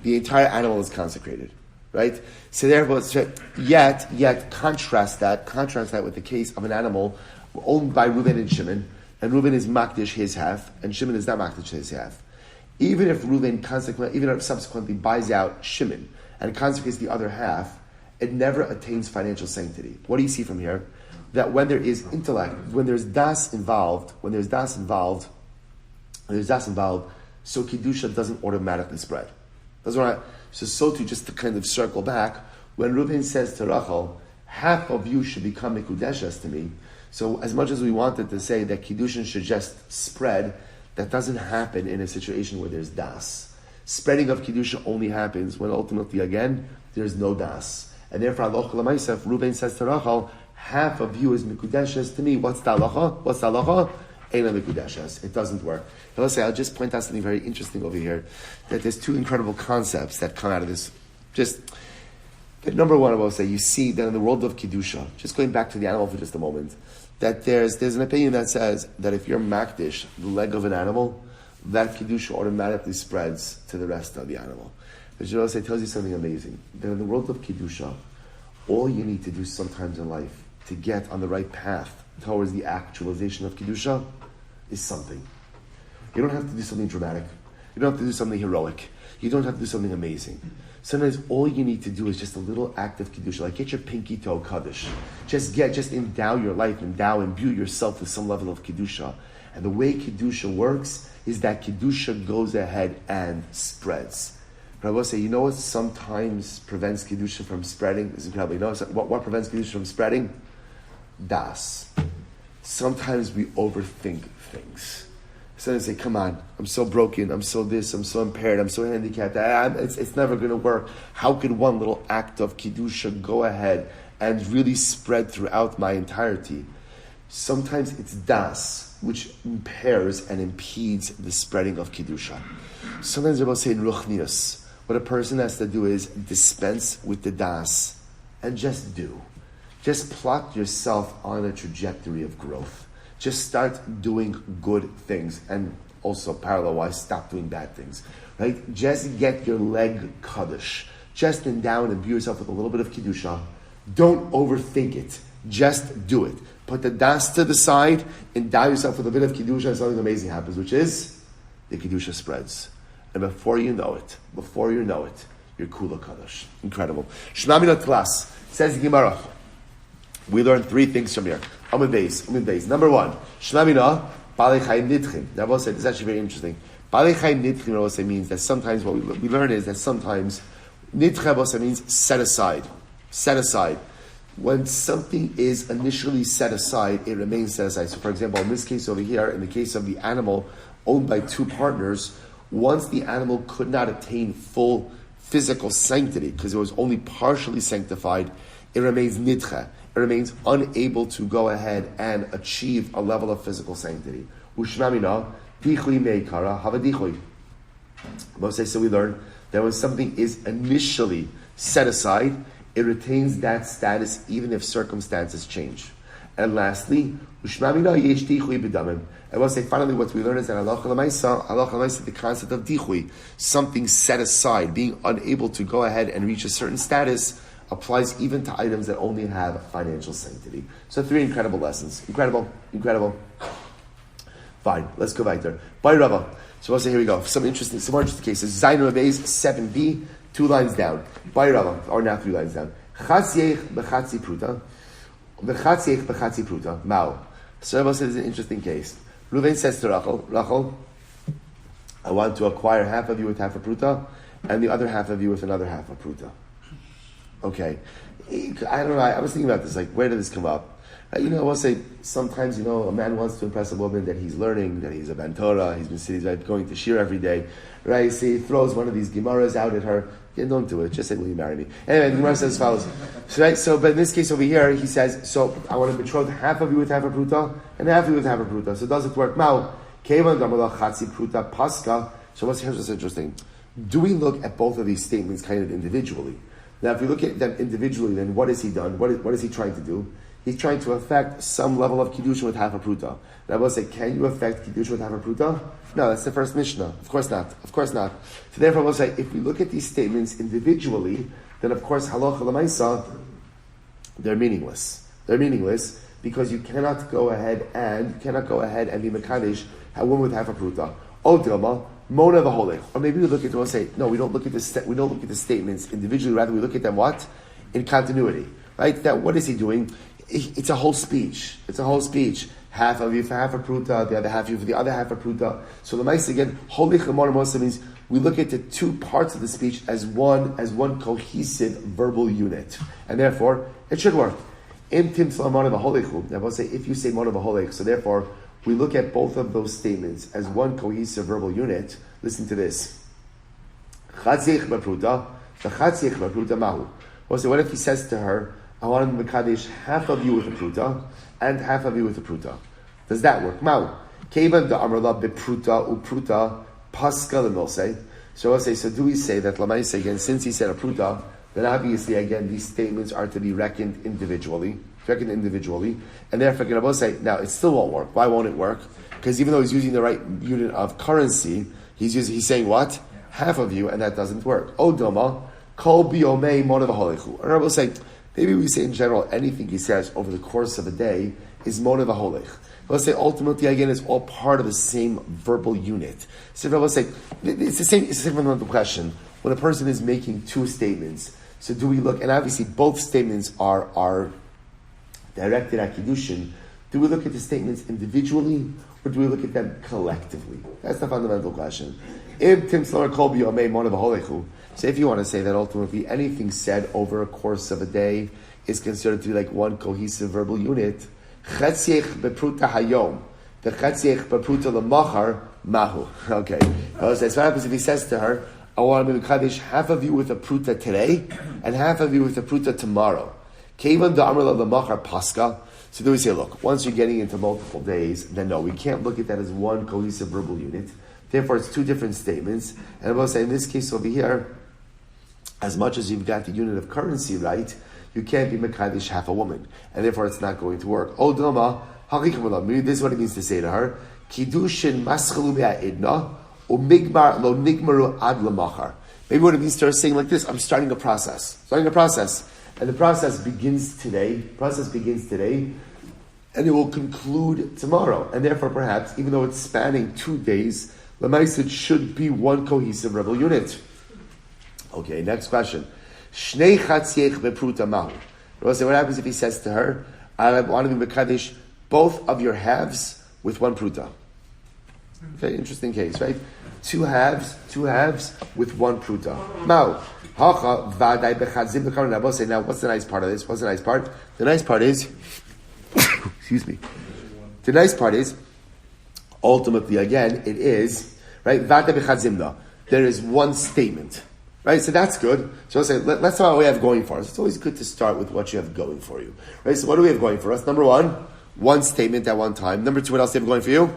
The entire animal is consecrated, right? So therefore, yet contrast that with the case of an animal owned by Reuven and Shimon, and Reuven is makdish his half, and Shimon is not makdish his half. Even if Reuven subsequently buys out Shimon and consecrates the other half, it never attains financial sanctity. What do you see from here? That when there is intellect, when there's das involved, so Kiddusha doesn't automatically spread. So too, just to kind of circle back, when Reuven says to Rachel, half of you should become Mekudeshes to me, so as much as we wanted to say that Kiddushin should just spread, that doesn't happen in a situation where there's das. Spreading of Kiddusha only happens when ultimately, again, there's no das. And therefore, Allah L'maisef, Reuven says to Rachel, half of you is Mekudeshes to me. What's the halacha? Eina Mekudeshes. It doesn't work. Now, let's say, I'll just point out something very interesting over here, that there's two incredible concepts that come out of this. Number one, I will say, you see that in the world of Kiddusha, just going back to the animal for just a moment, that there's an opinion that says that if you're makdish, the leg of an animal, that Kiddusha automatically spreads to the rest of the animal. But you know, it tells you something amazing. That in the world of Kiddusha, all you need to do sometimes in life to get on the right path towards the actualization of Kiddusha is something. You don't have to do something dramatic. You don't have to do something heroic. You don't have to do something amazing. Sometimes all you need to do is just a little act of Kiddushin, like get your pinky toe Kaddish. Just endow your life, imbue yourself with some level of Kiddusha. And the way Kiddusha works is that Kiddusha goes ahead and spreads. But I will say, you know what sometimes prevents Kiddusha from spreading? This is incredible. You know what prevents Kiddusha from spreading? Das. Sometimes we overthink things. Sometimes say, come on, I'm so broken, I'm so this, I'm so impaired, I'm so handicapped, it's never going to work. How could one little act of Kiddusha go ahead and really spread throughout my entirety? Sometimes it's das, which impairs and impedes the spreading of Kiddusha. Sometimes they're about saying ruchnius. What a person has to do is dispense with the das and just do. Just plot yourself on a trajectory of growth. Just start doing good things, and also parallel-wise, stop doing bad things. Right? Just get your leg kaddish. Just endow and imbue yourself with a little bit of Kiddusha. Don't overthink it. Just do it. Put the das to the side, endow yourself with a bit of Kiddusha, and something amazing happens, which is the Kiddusha spreads. And before you know it, you're kula kaddish. Incredible. Shema minat klas. Says the Gemara. We learned three things from here. Amud Beis. Number one, Shema mina balei chayim nidchim. Now, Rabbi said this is actually very interesting. Balei chayim nidchim, Rabbi means that sometimes what we learn is that sometimes nidchim means set aside. Set aside. When something is initially set aside, it remains set aside. So, for example, in this case over here, in the case of the animal owned by two partners, once the animal could not attain full physical sanctity because it was only partially sanctified, it remains nidcha. It remains unable to go ahead and achieve a level of physical sanctity. Ushmamina, dichui meikara, havadichui. So we learn that when something is initially set aside, it retains that status even if circumstances change. And lastly, ushmamina yesh dichui b'damim. I will say finally what we learn is that halacha l'maisa, the concept of dichui, something set aside, being unable to go ahead and reach a certain status, applies even to items that only have financial sanctity. So three incredible lessons. Incredible. Fine, let's go back there. By Rava. So we'll say, here we go. Some more interesting cases. Zayin Rabbei's 7b, 2 lines down. By Rava, or now 3 lines down. Chatziech b'chatzi pruta. V'chatziech b'chatzi pruta. Mao. So Rava says it's an interesting case. Reuven says to Rachel, I want to acquire half of you with half a pruta, and the other half of you with another half a pruta. Okay, I don't know. I was thinking about this. Like, where did this come up? I will say sometimes a man wants to impress a woman that he's learning, that he's a ben Torah, he's going to shir every day, right? So he throws one of these gemaras out at her. Yeah, don't do it. Just say, "Will you marry me?" Anyway, the Gemara says as follows. But in this case over here, he says, "So I want to betroth half of you with half a pruta, and half of you with half a pruta." So does it work? Mao kevan gamala chatzi pruta paska. So here's what's interesting. Do we look at both of these statements kind of individually? Now, if we look at them individually, then what has he done? What is he trying to do? He's trying to affect some level of Kiddushin with half a pruta. And I will say, can you affect Kiddushin with half a pruta? No, that's the first Mishnah. Of course not. So therefore, I will say, if we look at these statements individually, then of course, halacha l'maisa, they're meaningless. They're meaningless because you cannot go ahead and be mekadesh a woman with half a pruta. O dilma, Mona v'holech. Or maybe we look at them and say, no, we don't look at the statements individually. Rather, we look at them what? In continuity, right? That what is he doing? It's a whole speech. Half of you for half a pruta, the other half of you for the other half a pruta. So the mice again, holech l'mona means we look at the two parts of the speech as one cohesive verbal unit, and therefore it should work. Im timsla mona v'holechu. Now, I will say if you say mona v'holech, so therefore we look at both of those statements as one cohesive verbal unit. Listen to this. Chatziech b'pruta, v'chatziech b'pruta mahu. Well, so what if he says to her, I want to mekadesh half of you with a pruta and half of you with a pruta? Does that work? Mahu. Kevan da'amrla b'pruta u'pruta paska l'nosei. So I'll say, so do we say that Lamaisa again, since he said a pruta, then obviously again these statements are to be reckoned individually, and therefore I will say, now it still won't work. Why won't it work? Because even though he's using the right unit of currency, he's saying what? Half of you, and that doesn't work. O doma, kol biomei monav holichu. And I will say, Maybe we say in general, anything he says over the course of a day is mona v'holech. Let's say ultimately, again, it's all part of the same verbal unit. So let's say, it's the same fundamental question. When a person is making two statements, so do we look, and obviously both statements are directed at Kiddushin, do we look at the statements individually, or do we look at them collectively? That's the fundamental question. So if you want to say that ultimately anything said over a course of a day is considered to be like one cohesive verbal unit, chetziech bepruta hayom, the chetziech bepruta lemachar mahu. Okay. So what happens if he says to her, I want to be Kaddish half of you with a pruta today and half of you with a pruta tomorrow. Kevan da amrla lemachar pascha. So then we say, look, once you're getting into multiple days, then no, we can't look at that as one cohesive verbal unit. Therefore, it's two different statements. And I will say, in this case over here, as much as you've got the unit of currency right, you can't be Mekadesh half a woman. And therefore, it's not going to work. Oh, Dilma, this is what it means to say to her. Kiddushin maschalu be'a'idna, umigmar lo nigmaru ad lamachar. Maybe what it means to her saying like this, I'm starting a process. And the process begins today, and it will conclude tomorrow. And therefore, perhaps, even though it's spanning 2 days, it should be one cohesive rebel unit. Okay, next question. Shnei chatziech bepruta mahu. What happens if he says to her, I want to be mekadesh both of your halves with one pruta? Okay, interesting case, right? Two halves with one pruta. Now, now, what's the nice part of this? The nice part is, excuse me. The nice part is, ultimately, again, it is, right? There is one statement, right? So that's good. So I'll say, let's know what we have going for us. It's always good to start with what you have going for you, right? So what do we have going for us? Number one statement at one time. Number two, what else do you have going for you?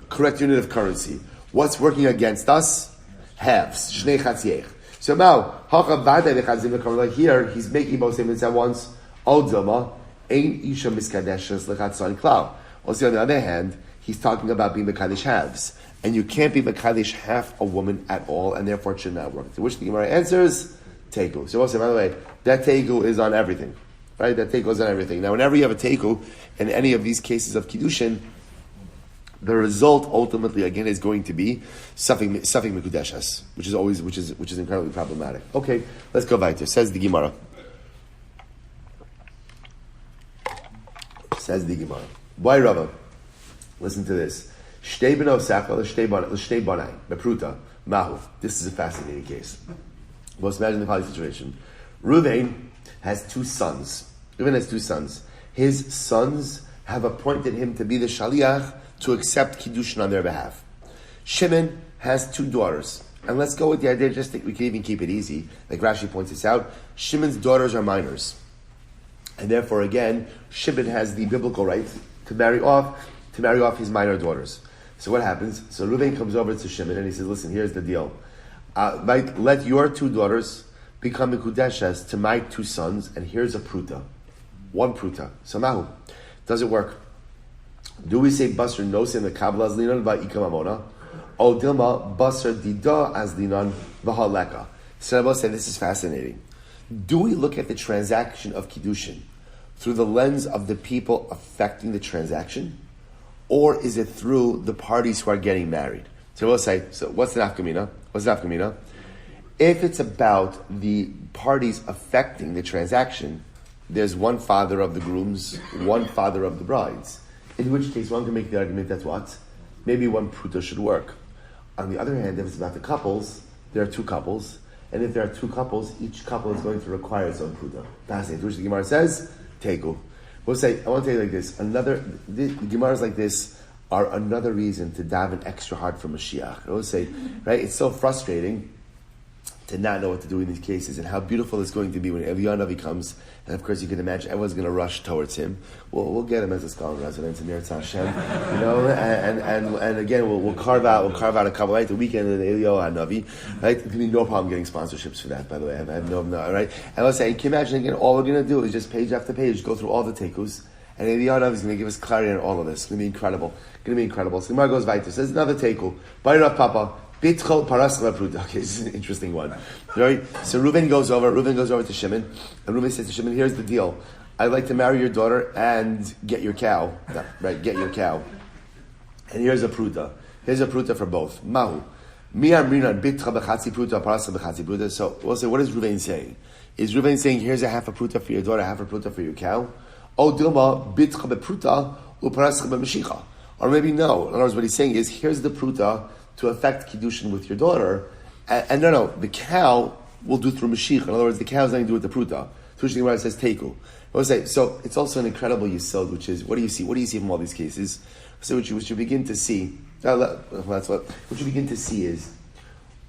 Correct unit of currency. What's working against us? Halves. Shnei chatziech. So now, here, he's making both statements at once. Also, on the other hand, he's talking about being Mekadesh halves. And you can't be Mekadesh half a woman at all, and therefore it should not work. To which the Gemara answers, Teiku. So also, by the way, that Teiku is on everything. Right? That Teiku is on everything. Now, whenever you have a Teiku, in any of these cases of Kiddushin, the result ultimately again is going to be Safik Mekudeshes, which is incredibly problematic. Okay, let's go back to it. Says the Gemara. Why Rava? Listen to this. Shtei b'no sacha l'shtei banai bepruta mahu. This is a fascinating case. Let's imagine the following situation. Reuven has two sons. His sons have appointed him to be the shaliach to accept Kiddushin on their behalf. Shimon has two daughters. And let's go with the idea, we can even keep it easy. Like Rashi points this out, Shimon's daughters are minors. And therefore, again, Shimon has the biblical right to marry off his minor daughters. So what happens? So Reuven comes over to Shimon and he says, listen, here's the deal. Let your two daughters become Mekudeshes to my two sons, and here's a pruta. One pruta. So mahu. Does it work? Do we say basar nosim the kabbalah azlinan va'ikam amona? O dilma basar dida azlinan v'haleka? So I will say this is fascinating. Do we look at the transaction of Kiddushin through the lens of the people affecting the transaction? Or is it through the parties who are getting married? So we'll say, so what's the nafkamina? If it's about the parties affecting the transaction, there's one father of the grooms, one father of the brides. In which case, one can make the argument that's what? Maybe one pruta should work. On the other hand, if it's about the couples, there are two couples. And if there are two couples, each couple is going to require its own pruta. Fascinating. Which the Gemara says, Teiku. We'll say, I want to tell you like this. The Gemaras like this are another reason to daven extra hard for Mashiach. I will say, right, it's so frustrating to not know what to do in these cases, and how beautiful it's going to be when Eliyahu Navi comes, and of course you can imagine everyone's going to rush towards him. We'll get him as a scholar in residence in Eretz Hashem, and again we'll carve out a couple, right? The weekend of the Eliyahu Navi, right? There's going to be no problem getting sponsorships for that, by the way. I have no, right? And let's say, can you imagine again? All we're going to do is just page after page go through all the tekus, and Eliyahu Navi is going to give us clarity on all of this. It's going to be incredible. So the Gemara goes weiter. Says another teku. Bayra Papa. Bitchol Paraschel Pruta. Okay, this is an interesting one. Right? So Reuven goes over to Shimon, and Reuven says to Shimon, here's the deal. I'd like to marry your daughter and get your cow. Right, get your cow. And here's a pruta. Here's a pruta for both. Mahu. So we'll say, what is Reuven saying? Is Reuven saying, here's a half a pruta for your daughter, half a pruta for your cow? Or maybe no. In other words, what he's saying is, here's the pruta to affect Kiddushin with your daughter. And no, the cow will do through Mashiach. In other words, the cow has nothing to do with the pruta. Tushing where it says Teku. We'll say, so it's also an incredible yisod, which is, what do you see? What do you see from all these cases? So what you begin to see, what you begin to see is,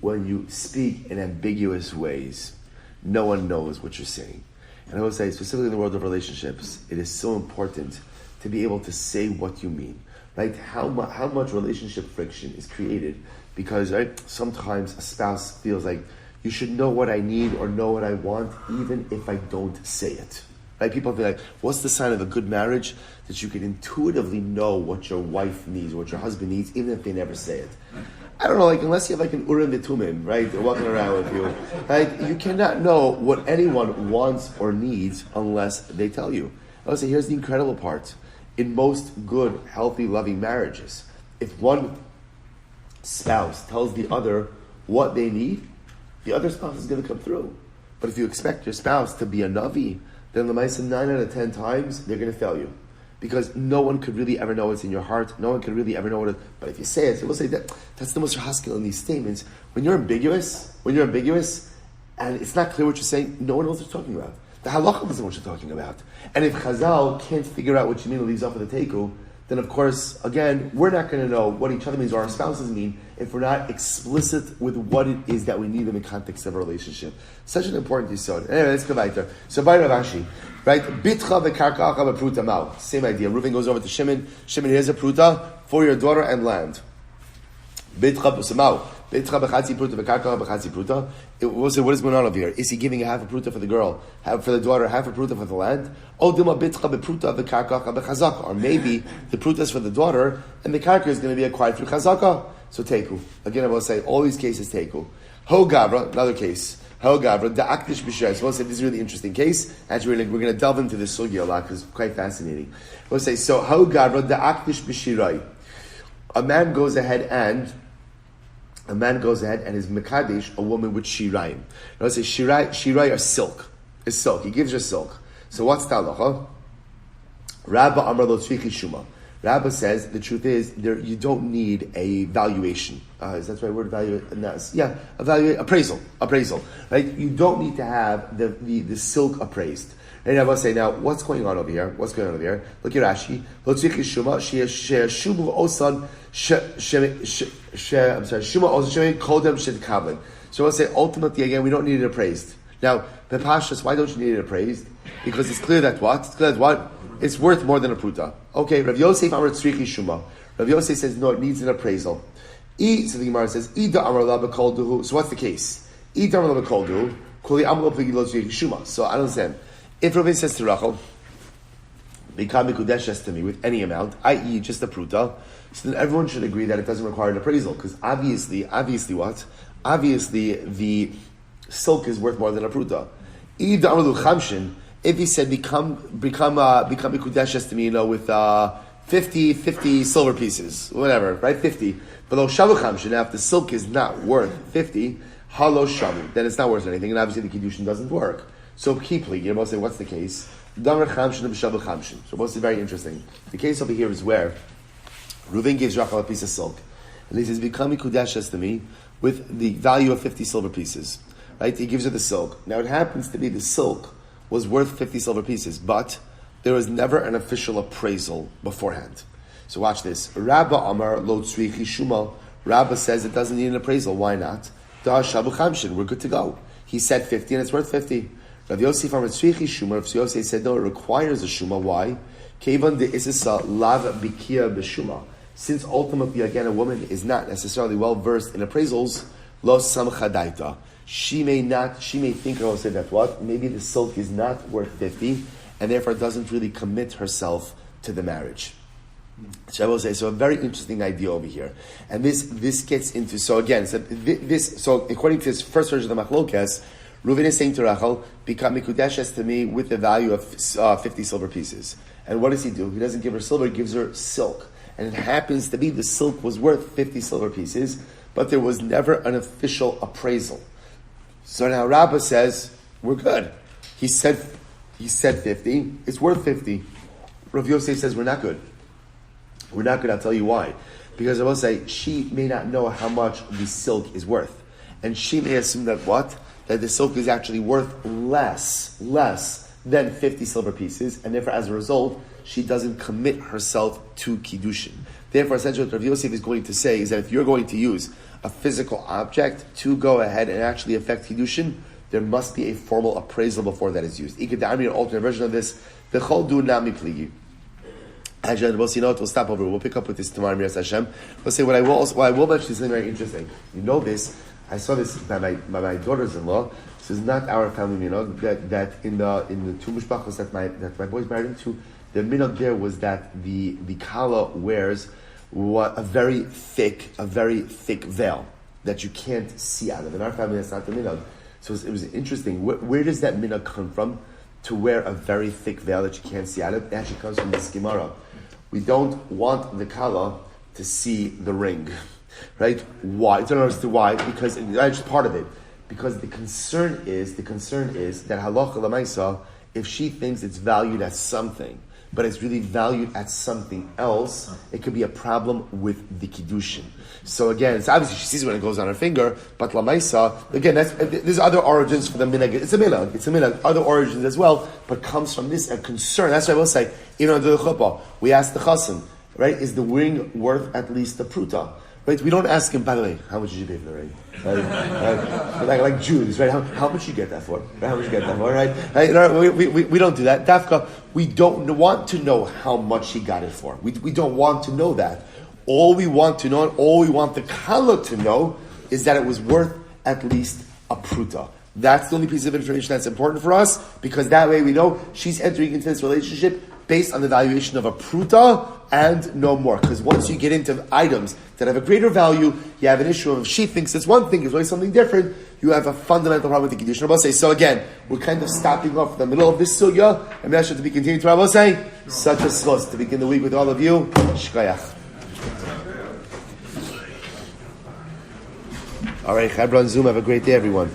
when you speak in ambiguous ways, no one knows what you're saying. And I will say, specifically in the world of relationships, it is so important to be able to say what you mean. Right? How much relationship friction is created because sometimes a spouse feels like you should know what I need or know what I want, even if I don't say it. Right? People feel like, what's the sign of a good marriage? That you can intuitively know what your wife needs, what your husband needs, even if they never say it. I don't know, like unless you have like an Urim V'Tumim, right? They're walking around with you. Right? You cannot know what anyone wants or needs unless they tell you. I would say, here's the incredible part. In most good, healthy, loving marriages, if one spouse tells the other what they need, the other spouse is going to come through. But if you expect your spouse to be a Navi, then the Maisa 9 out of 10 times, they're going to fail you. Because no one could really ever know what's in your heart. No one could really ever know what it is. But if you say it, we'll say that's the most haskell in these statements. When you're ambiguous, and it's not clear what you're saying, no one knows what you're talking about. The halacha doesn't know what you're talking about. And if Chazal can't figure out what you mean and leaves off with the teku, then of course, again, we're not going to know what each other means or our spouses mean if we're not explicit with what it is that we need in the context of a relationship. Such an important yisod. Anyway, let's go weiter. So by Rav Ashi, right? Bitcha v'karkacha v'pruta mau. Same idea. Reuven goes over to Shimon. Shimon, here's a pruta for your daughter and land. Bitcha b'samau. Bitcha b'chatzi pruta v'karkacha b'chatzi pruta. We'll say, what is going on over here? Is he giving a half a pruta for the girl, half for the daughter, half a pruta for the land? Or maybe the pruta is for the daughter, and the karka is going to be acquired through chazaka. So teku. Again, I will say, all these cases teku. Ho gavra, another case. Ho gavra, the akdish b'shir. So we'll say, this is a really interesting case. Actually, we're going to delve into this sugya a lot, because it's quite fascinating. We'll say, so ho gavra, the akdish b'shirai. A man goes ahead and is mekadesh a woman with shirayim. Now let's say shirai are silk. It's silk. He gives her silk. So what's the halacha? Rabba Amar Lo Tzrichi Shuma. Rabba says the truth is you don't need a valuation. Is that the right word? Appraisal. Right? You don't need to have the silk appraised. And Rabba say, now what's going on over here? Look at Rashi. Lo Tzrichi Shuma. Shumu Osan. Shuma Osan Kodem Shet Kablan. So I'll say ultimately again we don't need it appraised. Now, Bepashas, why don't you need it appraised? Because it's clear that what? It's worth more than a pruta. Okay, Rav Yosef Amar Tzrichi Shuma. Rav Yosef says, no, it needs an appraisal. So the Gemara says, Ida Amar La B'Kol Duhu. So what's the case? Ida Amar La B'Kol Duhu. Kuli Amar La B'Kol Tzrichi Shuma. So I don't understand. If Reuven says to Rachel, B'Kam Mikudeshes to me with any amount, i.e. just a pruta, so then everyone should agree that it doesn't require an appraisal. Because obviously what? Obviously the silk is worth more than a pruta. If he said become mikudeshes to me, with 50 silver pieces, whatever, right? 50. Below shavu chamshin, now if the silk is not worth 50, halo shavu, then it's not worth anything, and obviously the Kiddushin doesn't work. So kipli, you're supposed to say, what's the case? Damar chamshin of shavu chamshin. So supposed to be very interesting. The case over here is where Reuven gives Rachel a piece of silk, and he says, become mikudeshes to me with the value of 50 silver pieces. Right? He gives her the silk. Now it happens to be the silk was worth 50 silver pieces, but there was never an official appraisal beforehand. So watch this. Rabba Amar Lo Tzrichi Shuma. Rabba says it doesn't need an appraisal. Why not? Da Shabu Chamshin. We're good to go. He said 50 and it's worth 50. Rav Yosef Amar Tzrichi Shuma. Rav Yosef said no, it requires a Shuma. Why? Kevan de Isisa Lav Bikia B'Shuma. Since ultimately, again, a woman is not necessarily well versed in appraisals, Lo Samcha Daita. She may think, or say that what? Maybe the silk is not worth 50, and therefore doesn't really commit herself to the marriage. So I will say, so a very interesting idea over here. And this gets into, so again, so according to this first version of the Machlokas, Reuven is saying to Rachel, become Mikudeshes to me with the value of 50 silver pieces. And what does he do? He doesn't give her silver, he gives her silk. And it happens to be the silk was worth 50 silver pieces, but there was never an official appraisal. So now Rabbah says, we're good. He said 50, it's worth 50. Rav Yosef says, we're not good. We're not good, I'll tell you why. Because I will say, she may not know how much the silk is worth. And she may assume that what? That the silk is actually worth less than 50 silver pieces, and therefore, as a result, she doesn't commit herself to Kiddushin. Therefore, essentially what Rav Yosef is going to say is that if you're going to use a physical object to go ahead and actually affect Kiddushin, there must be a formal appraisal before that is used. An alternate version of this, the Chol Du Nami Pligi. We'll see, we'll stop over. We'll pick up with this tomorrow, Miras Hashem. We'll say what I will mention is something very interesting. You know this. I saw this by my daughters-in-law. This is not our family minhag. That in the two mishpachos that my boys married into, the minhag there was that the kala wears a very thick veil that you can't see out of. In our family, that's not the minhag. So it was interesting. Where does that minhag come from? To wear a very thick veil that you can't see out of. It actually comes from the skimara. We don't want the kala to see the ring. Right? Why? I don't understand why. Because that's part of it. Because the concern is that halacha l'maisa, if she thinks it's valued as something, but it's really valued at something else, it could be a problem with the kiddushin. So again, it's obviously she sees when it goes on her finger, but l'maisa, again, there's other origins for the minhag. It's a minhag, other origins as well, but comes from this a concern. That's why I will say, even under the chuppah, we ask the chassan, right? Is the ring worth at least the pruta? Right? We don't ask him, by the way, how much did you pay for the ring? Right? Like Jews, right? How much you get that for? Right? How much you get that for? Right? We don't do that. Dafka, we don't want to know how much he got it for. We don't want to know that. All we want to know, and all we want the kala to know, is that it was worth at least a pruta. That's the only piece of information that's important for us, because that way we know she's entering into this relationship based on the valuation of a pruta and no more. Because once you get into items that have a greater value, you have an issue of if she thinks it's one thing, it's really something different, you have a fundamental problem with the Kiddushin. Rabbi say, so again, we're kind of stopping off in the middle of this sugya, and that's to be continued to Rabbi say, such a schos to begin the week with all of you. Shkayach. All right, Chabra on Zoom, have a great day, everyone.